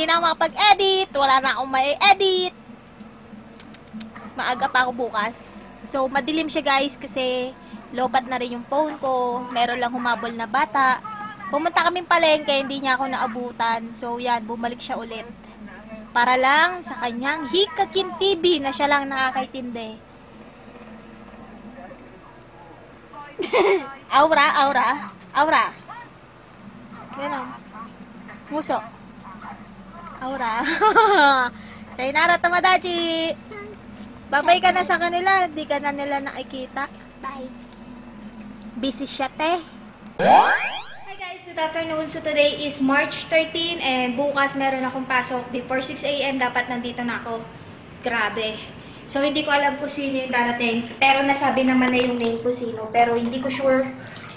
hindi na makapag-edit. Wala na akong mai-edit. Maaga pa ako bukas. So, madilim siya guys kasi lobat na rin yung phone ko. Meron lang humabol na bata. Pumunta kaming palengke, hindi niya ako naabutan. So, yan, bumalik siya ulit. Para lang sa kanyang Hikakin TV na siya lang nakakaintindi. Aura. Ganon. Muso. Aura. Sayonara Tamadachi. Babay ka na sa kanila. Di ka na nila nakikita. Bye. Busy siya, te. Hi guys, good afternoon. So today is March 13 and bukas meron akong pasok. Before 6 AM dapat nandito na ako. Grabe. So hindi ko alam kung sino yung darating. Pero nasabi naman na yung name ko sino. Pero hindi ko sure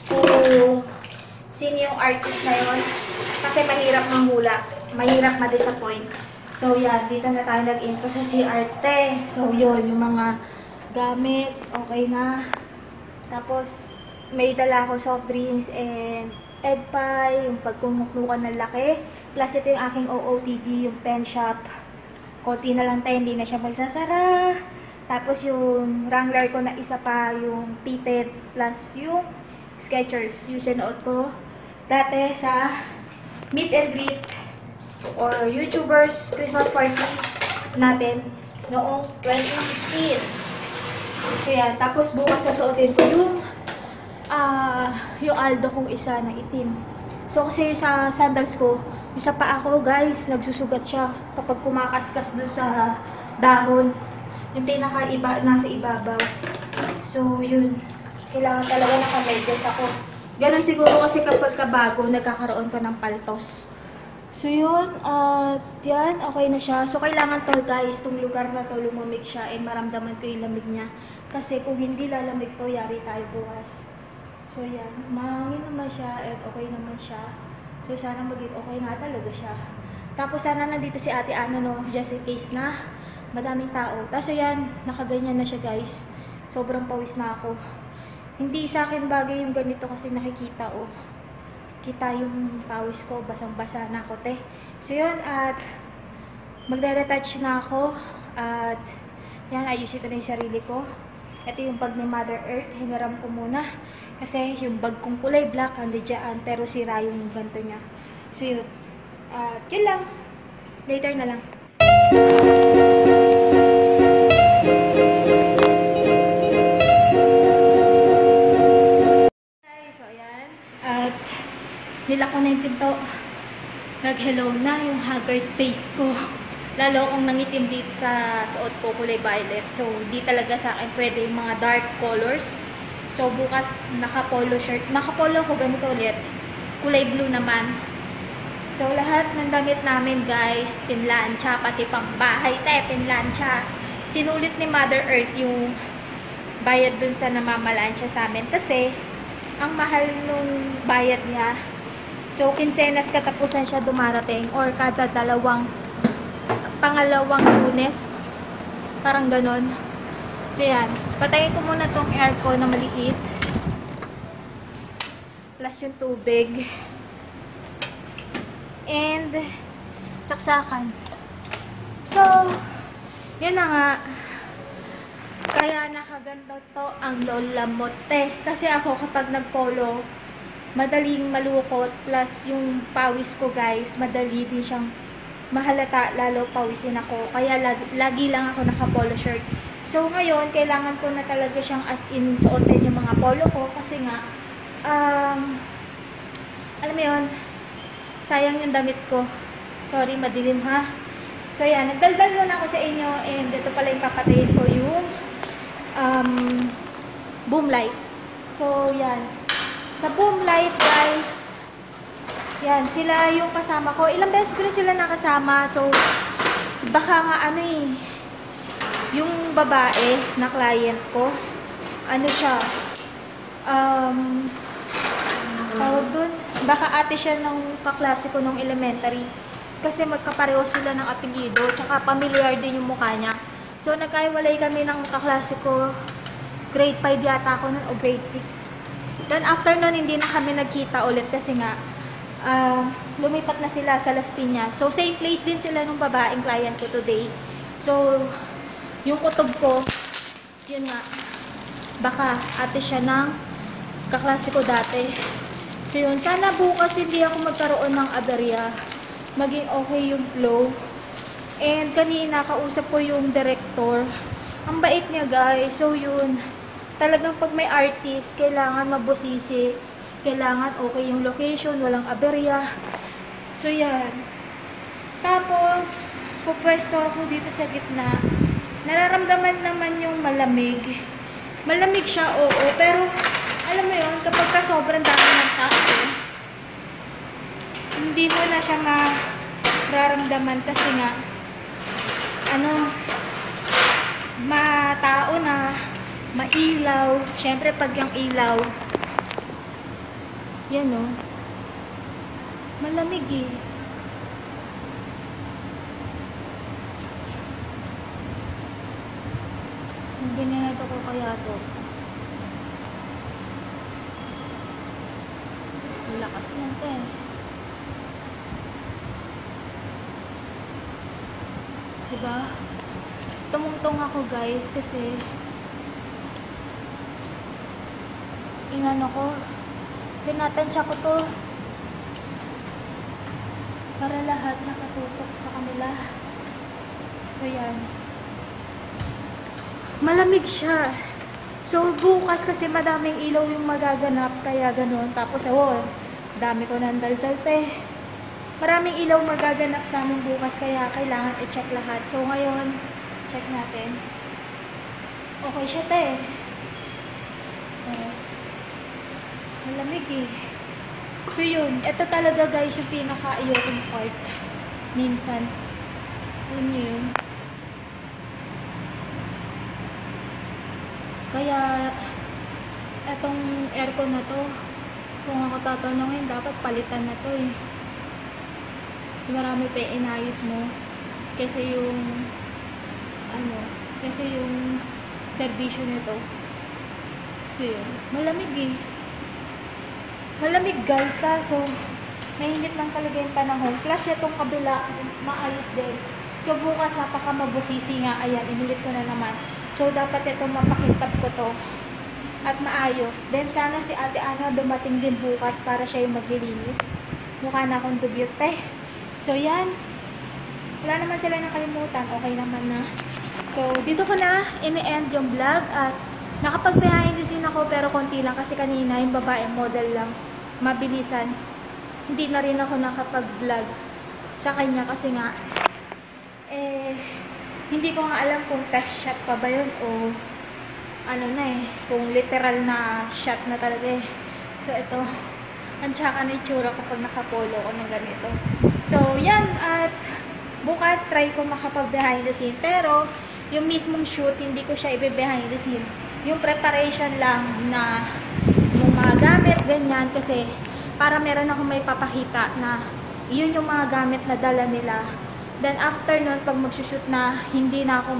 kung sino yung artist na yun. Kasi mahirap manghula. Mahirap ma-disappoint. So yan, dito na tayo nag-intro sa CRT. So yun, yung mga gamit, okay na. Tapos may dala ko soft drinks and egg pie, yung pagkumuknukan ng laki. Plus ito yung aking OOTD, yung pen shop. Konti na lang tayo, hindi na siya magsasara. Tapos yung Wrangler ko na isa pa, yung Pitted, plus yung Skechers. Yung sinuot ko dati sa meet and greet or YouTubers Christmas party natin noong 2016. So yan, tapos bukas sasuotin ko yung Aldo kong isa na itim. So kasi sa sandals ko, yung sa paa ko guys, nagsusugat siya kapag kumakaskas dun sa dahon. Yung nasa ibabaw. So yun, kailangan talaga nakamedyas ako. Ganon siguro kasi kapag kabago, nagkakaroon ka ng paltos. So yun, yan, okay na siya. So kailangan to guys, itong lugar na to, lumamig siya and maramdaman ko yung lamig niya. Kasi kung hindi lalamig to, yari tayo bukas. So yan, mahangin naman siya at okay naman siya. So sana maging okay nga talaga siya. Tapos sana nandito si Ate Ana no, just in case na madaming tao. Tapos yan, nakaganyan na siya guys. Sobrang pawis na ako. Hindi sa akin bagay yung ganito kasi nakikita oh. Kita yung pawis ko, basang-basa na ako te. So yun, at magre-retouch na ako. At yan, ayusin ko na yung sarili ko. Ito yung bag ni Mother Earth, hinaram ko muna. Kasi yung bag kong kulay black, hindi dyan, pero sira yung ganto niya. So yun, yun lang. Later na lang. So ayan, at nilak ko na yung pinto. Nag-hello na yung haggard face ko. Lalo akong nangitim dito sa suot ko, kulay violet. So, di talaga sa akin pwede yung mga dark colors. So, bukas naka-polo shirt. Naka-polo ko ganito ulit. Kulay blue naman. So, lahat ng damit namin, guys, pinlansya, pati pang bahay, pinlansya. Sinulit ni Mother Earth yung bayad dun sa namamalansya sa amin. Kasi, ang mahal nung bayad niya. So, kinsenas katapusan siya dumarating or kada pangalawang Lunes. Parang ganon. So yan. Patayin ko muna tong aircon na maliit. Plus yung tubig. And saksakan. So, yun na nga. Kaya nakaganda to ang Lola Mote. Kasi ako kapag nagpolo, madaling malukot. Plus yung pawis ko guys, madali din siyang mahalata, lalo pawisin ako. Kaya lagi lang ako naka-polo shirt. So ngayon, kailangan ko na talaga siyang as in suotin yung mga polo ko. Kasi nga, alam mo yun, sayang yung damit ko. Sorry, madilim ha. So yan, nagdaldal muna ako sa inyo. And ito pala yung papatayin ko yung boom light. So yan. Sa boom light guys, yan, sila yung kasama ko. Ilang beses ko na sila nakasama. So, baka nga ano eh, yung babae na client ko, ano siya, tawag dun, baka ate siya ng kaklase ko nung elementary. Kasi magkapareho sila ng apelyido, tsaka familiar din yung mukha niya. So, nagkaiwalay kami ng kaklase ko, grade 5 yata ako nun, o grade 6. Then, after nun, hindi na kami nagkita ulit kasi nga, lumipat na sila sa Las Piñas. So, same place din sila nung babaeng client ko today. So, yung kutob ko, yun nga, baka ate siya ng kaklase ko dati. So, yun, sana bukas hindi ako magkaroon ng aberya. Maging okay yung flow. And kanina, kausap ko yung director. Ang bait niya, guys. So, yun, talagang pag may artist, kailangan mabusisi. Kailangan okay yung location, walang aberya. So, yan. Tapos, pupwesto ako dito sa gitna. Nararamdaman naman yung malamig. Malamig siya, oo. Pero, alam mo yun, kapag ka sobrang dami ng tao, hindi mo na siya mararamdaman kasi nga, matao na, mailaw. Siyempre, pag yung ilaw, yan o, malamig eh. Ganyan ito ko kaya to. Lakas natin. Diba? Tumungtong ako guys kasi inano ko, tinatansya ko to para lahat nakatutok sa kanila. So yan, malamig siya. So bukas kasi madaming ilaw yung magaganap, kaya ganun. Tapos dami ko ng daldal maraming ilaw magaganap sa amin bukas, kaya kailangan i-check lahat. So ngayon, check natin. Okay siya malamig eh. So yun, ito talaga guys yung pinaka-ayokong part. Minsan, alam niyo yun. Kaya, etong aircon na to, kung ako tatanungin, dapat palitan na to eh. Kasi marami pa inayos mo. Kasi yung, kasi yung servisyo nito. So yun, malamig eh. Malamig guys, kaso mainit lang talaga yung panahon. Plus itong kabila, maayos din. So bukas napaka mabusisi nga. Ayan, inulit ko na naman. So dapat itong mapakintab ko to at maayos. Then sana si Ate Ana dumating din bukas para siya yung maglilinis. Mukha na akong dugyot So yan. Wala naman sila nakalimutan. Okay naman na. So dito ko na ini-end yung vlog at nakapag-behind the scene ako pero konti lang kasi kanina yung babaeng model lang. Mabilisan. Hindi na rin ako nakapag-vlog sa kanya kasi nga hindi ko nga alam kung test shot pa ba yun o kung literal na shot na talaga eh. So ito, ang tsaka na itsura kapag nakapolo ko ng ganito. So yan, at bukas try ko makapag behind the scene, pero yung mismong shoot hindi ko siya ibe-behind the scene. Yung preparation lang na yung mga gamit, ganyan, kasi para meron akong may papakita na yun yung mga gamit na dala nila. Then after nun, pag magsushoot na, hindi na ako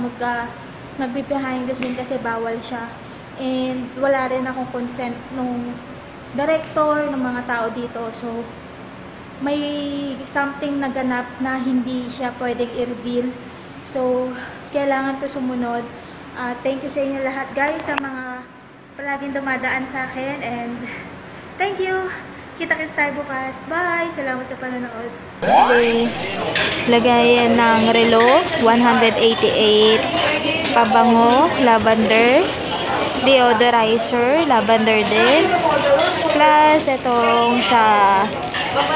magbe-behind the scene kasi bawal siya. And wala rin akong consent nung director, ng mga tao dito. So, may something naganap na hindi siya pwedeng i-reveal. So, kailangan ko sumunod. Thank you sa inyo lahat guys, sa mga palaging dumadaan sa akin. And thank you! Kita-kits tayo bukas. Bye! Salamat sa panonood. Okay. Lagayan ng relo, 188. Pabango, lavender. Deodorizer, lavender din. Plus, itong sa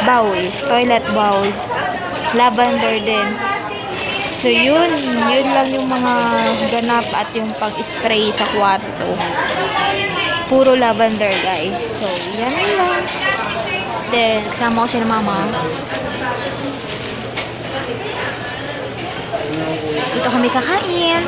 bowl, toilet bowl. Lavender din. So, yun lang yung mga ganap at yung pag-spray sa kwarto. Puro lavender, guys. So, yan lang. Then, sama ko si mama. Dito kami kakain.